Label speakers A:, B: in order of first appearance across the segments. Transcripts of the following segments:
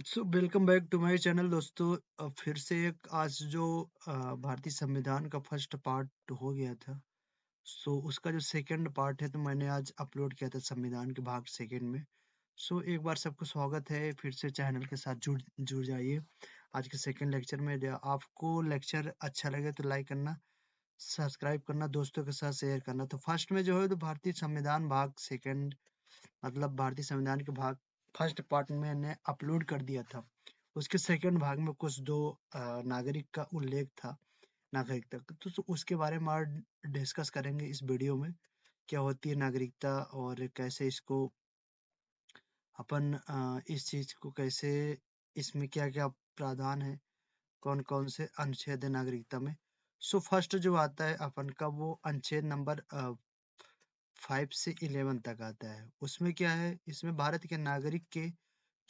A: So welcome back to my channel दोस्तों। फिर से एक आज जो भारतीय संविधान का फर्स्ट पार्ट हो गया था। सो उसका जो सेकंड पार्ट है तो मैंने आज अपलोड किया था संविधान के भाग सेकंड में। सो एक बार सबको स्वागत है, फिर से चैनल के साथ जुड़ जुड़ जाइए। आज के सेकंड लेक्चर में आपको लेक्चर अच्छा लगे तो लाइक करना, सब्सक्राइब करना, दोस्तों के साथ शेयर करना। तो फर्स्ट में जो है तो भारतीय संविधान भाग सेकंड, मतलब भारतीय संविधान के भाग फर्स्ट पार्ट मैंने अपलोड कर दिया था। उसके सेकंड भाग में कुछ दो नागरिक का उल्लेख था, नागरिकता का। तो उसके बारे में आज डिस्कस करेंगे इस वीडियो में। क्या होती है नागरिकता और कैसे इसको अपन इस चीज को कैसे, इसमें क्या क्या प्रावधान है, कौन कौन से अनुच्छेद है नागरिकता में। सो फर्स्ट जो आता है अपन का वो अनुच्छेद नंबर 5 से 11 तक आता है। उसमें क्या है, इसमें भारत के नागरिक के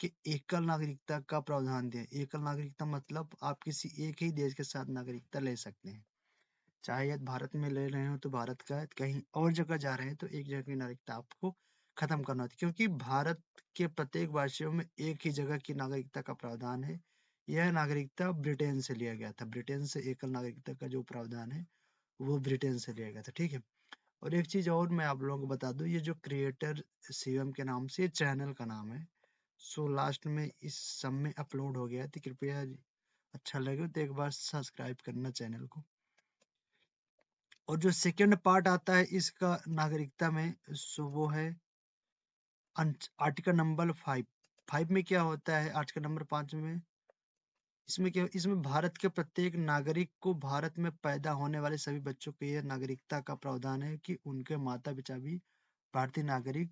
A: कि एकल नागरिकता का प्रावधान दिया है। एकल नागरिकता मतलब आप किसी एक ही देश के साथ नागरिकता ले सकते हैं। चाहे यदि भारत में ले रहे हो तो भारत का है, कहीं और जगह जा रहे हैं तो एक जगह की नागरिकता आपको खत्म करना होती है, क्योंकि भारत के प्रत्येक वासियों में एक ही जगह की नागरिकता का प्रावधान है। यह नागरिकता ब्रिटेन से लिया गया था। ब्रिटेन से एकल नागरिकता का जो प्रावधान है वो ब्रिटेन से लिया गया था, ठीक है। और एक चीज और मैं आप लोगों को बता दूं, ये जो क्रिएटर शिवम के नाम से चैनल का नाम है। सो लास्ट में इस सब में अपलोड हो गया, तो कृपया अच्छा लगे तो एक बार सब्सक्राइब करना चैनल को। और जो सेकंड पार्ट आता है इसका नागरिकता में, सो वो है आर्टिकल नंबर 5। में क्या होता है, आर्टिकल नंबर 5 में इसमें क्या, इसमें भारत के प्रत्येक नागरिक को भारत में पैदा होने वाले सभी बच्चों के यह नागरिकता का प्रावधान है कि उनके माता पिता भी भारतीय नागरिक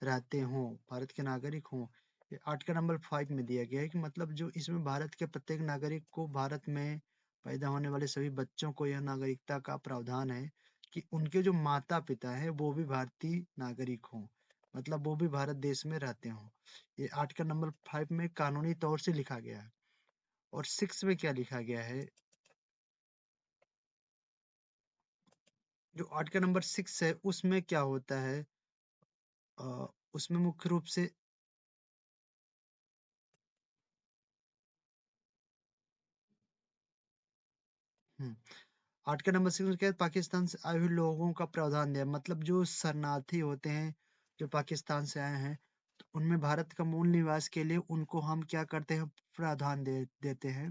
A: रहते हों, भारत के नागरिक हों। ये आर्टिकल नंबर 5 में दिया गया है कि मतलब जो इसमें भारत के प्रत्येक नागरिक को, भारत में पैदा होने वाले सभी बच्चों को यह नागरिकता का प्रावधान है कि उनके जो माता पिता हैं वो भी भारतीय नागरिक हों, मतलब वो भी भारत देश में रहते हों। ये आर्टिकल नंबर 5 में कानूनी तौर से लिखा गया है। और 6 में क्या लिखा गया है, जो आर्टिकल नंबर 6 है उसमें क्या होता है, उसमें मुख्य रूप से हम्म, आर्टिकल नंबर 6 में क्या है, पाकिस्तान से आए हुए लोगों का प्रावधान दिया है। मतलब जो शरणार्थी होते हैं, जो पाकिस्तान से आए हैं, तो उनमें भारत का मूल निवास के लिए उनको हम क्या करते हैं, प्रावधान देते हैं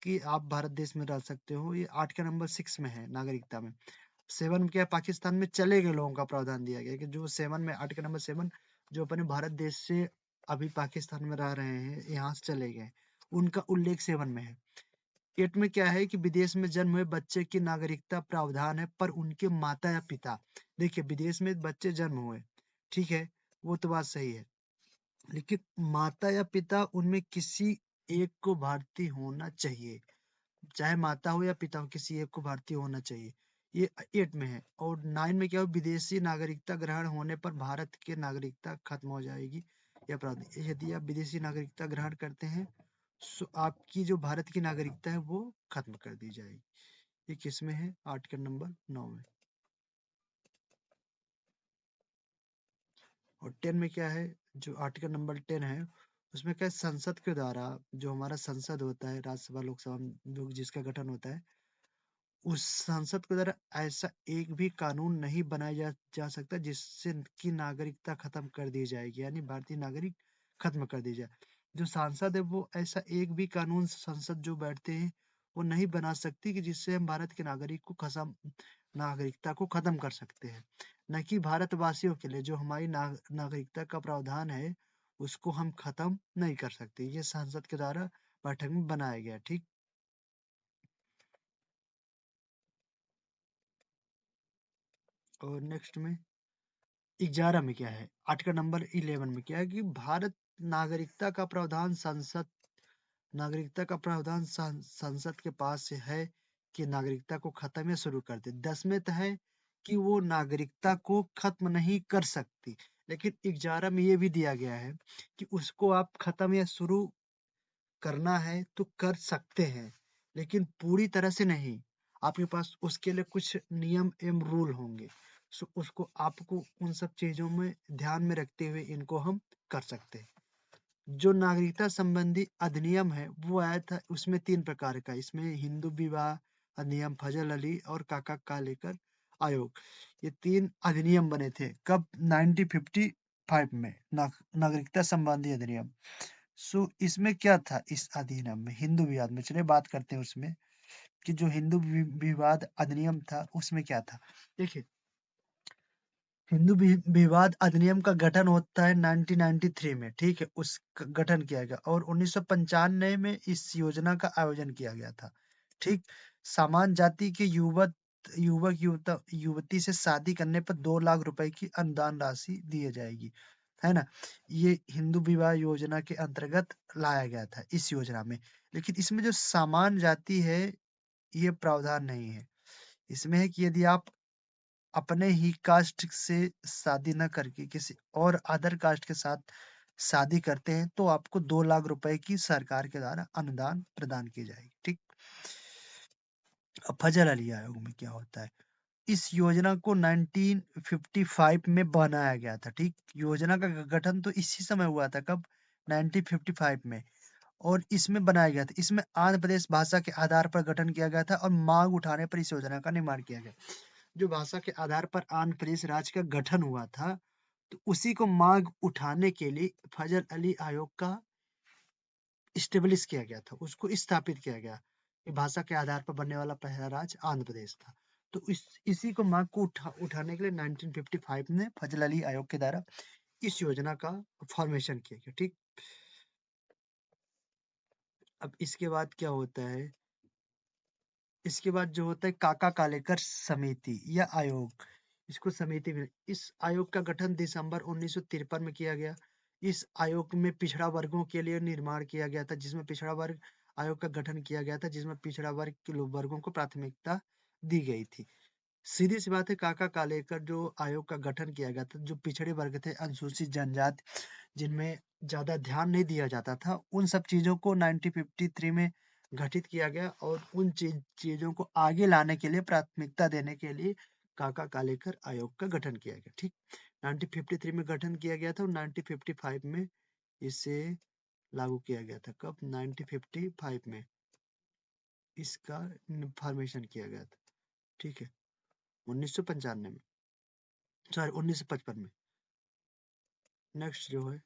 A: कि आप भारत देश में रह सकते हो। ये आर्टिकल नंबर 6 में है नागरिकता में। 7 में क्या है, पाकिस्तान में चले गए लोगों का प्रावधान दिया गया है कि जो 7 में, आर्टिकल नंबर 7, जो अपने भारत देश से अभी पाकिस्तान में रह रहे हैं, यहाँ से चले गए, उनका उल्लेख 7 में है। 8 में क्या है कि विदेश में जन्म हुए बच्चे की नागरिकता प्रावधान है, पर उनके माता या पिता, देखिए विदेश में बच्चे जन्म हुए, ठीक है, वो तो बात सही है, लेकिन माता या पिता उनमें किसी एक को भारतीय होना चाहिए। चाहे माता हो या पिता हो, किसी एक को भारतीय होना चाहिए। ये 8 में है। और 9 में क्या हो, विदेशी नागरिकता ग्रहण होने पर भारत की नागरिकता खत्म हो जाएगी या प्रावधान, यदि आप विदेशी नागरिकता ग्रहण करते हैं सो आपकी जो भारत की नागरिकता है वो खत्म कर दी जाएगी। ये किसमें है, आर्टिकल नंबर 9 में। और 10 में क्या है, जो आर्टिकल नंबर 10 है उसमें क्या है, संसद के द्वारा, जो हमारा संसद होता है, राज्यसभा लोकसभा जिसका गठन होता है, उस संसद के द्वारा ऐसा एक भी कानून नहीं बनाया जा सकता जिससे की नागरिकता खत्म कर दी जाएगी, यानी भारतीय नागरिक खत्म कर दी जाए। जो सांसद है वो ऐसा एक भी कानून, संसद जो बैठते हैं वो नहीं बना सकती कि जिससे हम भारत के नागरिक को खत्म, नागरिकता को खत्म कर सकते हैं। न कि भारतवासियों के लिए जो हमारी नागरिकता का प्रावधान है उसको हम खत्म नहीं कर सकते। ये संसद के द्वारा बैठक में बनाया गया, ठीक। और नेक्स्ट में 11 में क्या है, आर्टिकल नंबर 11 में क्या है कि भारत नागरिकता का प्रावधान संसद, नागरिकता का प्रावधान संसद के पास से है कि नागरिकता को खत्म या शुरू कर दे। 10 में तो है कि वो नागरिकता को खत्म नहीं कर सकती, लेकिन 11 में ये भी दिया गया है कि उसको आप खत्म या शुरू करना है तो कर सकते हैं, लेकिन पूरी तरह से नहीं। आपके पास उसके लिए कुछ नियम एवं रूल होंगे। सो उसको आपको उन सब चीजों में ध्यान में रखते हुए इनको हम कर सकते हैं। जो नागरिकता संबंधी अधिनियम है वो आया था, उसमें 3 प्रकार का, इसमें हिंदू विवाह अधिनियम, फजल अली और काका कालेकर आयोग, ये 3 अधिनियम बने थे। कब? 1955 में, नागरिकता संबंधी अधिनियम। सो इसमें क्या था इस अधिनियम में? हिंदू विवाद में, चलिए बात करते हैं उसमें कि जो हिंदू विवाद अधिनियम था उसमें क्या था। देखिए, हिंदू विवाद अधिनियम का गठन होता है 1993 में, ठीक है, उस गठन किया गया और 1995 में इस योजना का आयोजन किया गया था, ठीक। समान जाति के युवती से शादी करने पर 2 लाख रुपए की अनुदान राशि दी जाएगी, है ना। ये हिंदू विवाह योजना के अंतर्गत लाया गया था इस योजना में। लेकिन इसमें जो समान जाति है ये प्रावधान नहीं है। इसमें है कि यदि आप अपने ही कास्ट से शादी न करके किसी और अदर कास्ट के साथ शादी करते हैं तो आपको 2 लाख रुपए की सरकार के द्वारा अनुदान प्रदान की जाएगी, ठीक। अब फजल अली आयोग में क्या होता है? इस योजना को 1955 में बनाया गया था, ठीक। योजना का गठन तो इसी समय हुआ था, कब? 1955 में। और इसमें बनाया गया था, इसमें आंध्र प्रदेश भाषा के आधार पर गठन किया गया था और मांग उठाने पर इस योजना का निर्माण किया गया। जो भाषा के आधार पर आंध्र प्रदेश राज्य का गठन हुआ था, तो उसी को मांग उठाने के लिए फजल अली आयोग का स्टेब्लिश किया गया था, उसको स्थापित किया गया। ये भाषा के आधार पर बनने वाला पहला राज्य आंध्र प्रदेश था। तो इसी को मांग को उठाने के लिए 1955 में फजल अली आयोग के द्वारा इस योजना का फॉर्मेशन किया गया, ठीक। अब इसके बाद क्या होता है? इसके बाद जो होता है काका कालेकर समिति या आयोग, इसको समिति में, इस आयोग का गठन दिसंबर 1953 में किया गया। इस आयोग में पिछड़ा वर्गों के लिए निर्माण किया गया था, जिसमें पिछड़ा वर्ग आयोग का गठन किया गया था, जिसमें पिछड़ा वर्ग के वर्गों को प्राथमिकता दी गई थी। सीधी सी बात है, काका कालेकर जो आयोग का गठन किया गया था, जो पिछड़े वर्ग थे, अनुसूचित जनजाति, जिनमें ज्यादा ध्यान नहीं दिया जाता था, उन सब चीजों को 1953 में गठित किया गया और उन चीजों को आगे लाने के लिए, प्राथमिकता देने के लिए काका कालेकर आयोग का गठन किया गया, ठीक। 1953 में गठन किया गया था और 1955 में इसे लागू किया गया था। कब? 1955 में इसका फॉर्मेशन किया गया था, ठीक है। 1995 में, सॉरी 1955 में। नेक्स्ट जो है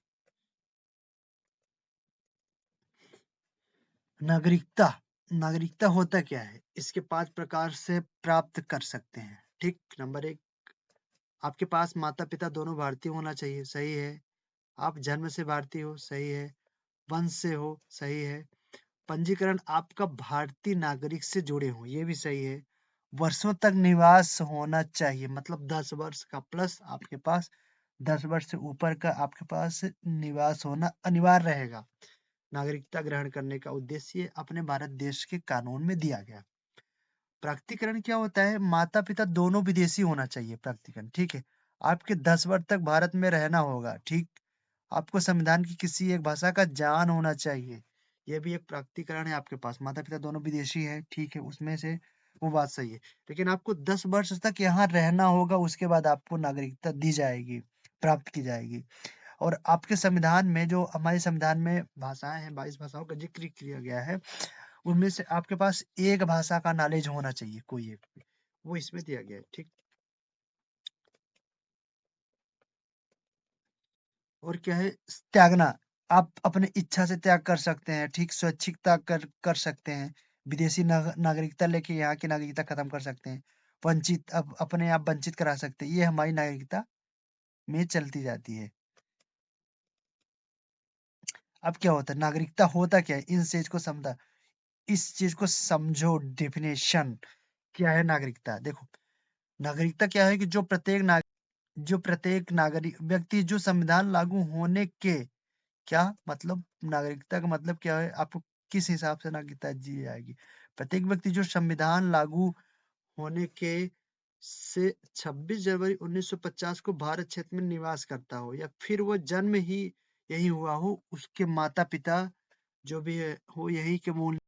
A: नागरिकता। नागरिकता होता क्या है? इसके 5 प्रकार से प्राप्त कर सकते हैं, ठीक। नंबर 1, आपके पास माता पिता दोनों भारतीय होना चाहिए, सही है। आप जन्म से भारतीय हो, सही है। वंश से हो, सही है। पंजीकरण आपका भारतीय नागरिक से जुड़े हो, ये भी सही है। वर्षों तक निवास होना चाहिए, मतलब 10 वर्ष का प्लस आपके पास, 10 वर्ष से ऊपर का आपके पास निवास होना अनिवार्य रहेगा। नागरिकता ग्रहण करने का उद्देश्य अपने भारत देश के कानून में दिया गया। प्राक्तिकरण क्या होता है? माता पिता दोनों विदेशी होना चाहिए, प्राक्तिकरण, ठीक है। आपके 10 वर्ष तक भारत में रहना होगा, ठीक। आपको संविधान की किसी एक भाषा का ज्ञान होना चाहिए, यह भी एक प्राक्तिकरण है आपके पास। माता पिता दोनों विदेशी है, ठीक है, उसमें से वो बात सही है। लेकिन आपको 10 वर्ष तक यहाँ रहना होगा, उसके बाद आपको नागरिकता दी जाएगी, प्राप्त की जाएगी। और आपके संविधान में, जो हमारे संविधान में भाषाएं हैं, 22 भाषाओं का जिक्र किया गया है, उनमें से आपके पास एक भाषा का नॉलेज होना चाहिए, कोई एक, वो इसमें दिया गया है, ठीक। और क्या है? त्यागना, आप अपने इच्छा से त्याग कर सकते हैं, ठीक, स्वैच्छिक त्याग कर सकते हैं। विदेशी नागरिकता लेके यहाँ की नागरिकता खत्म कर सकते हैं। वंचित, अब अपने आप वंचित करा सकते हैं, ये हमारी नागरिकता में चलती जाती है। अब क्या होता है? नागरिकता होता क्या है? इस चीज को समझो। डेफिनेशन क्या है नागरिकता? देखो, नागरिकता क्या है कि जो प्रत्येक नागरिक व्यक्ति, जो संविधान लागू होने के, क्या मतलब? नागरिकता का मतलब क्या है? आपको किस हिसाब से नागरिकता दी जाएगी? प्रत्येक व्यक्ति जो संविधान लागू होने के से 26 जनवरी 1950 को भारत क्षेत्र में निवास करता हो, या फिर वो जन्म ही यही हुआ हो, उसके माता पिता जो भी है हो यही के मूल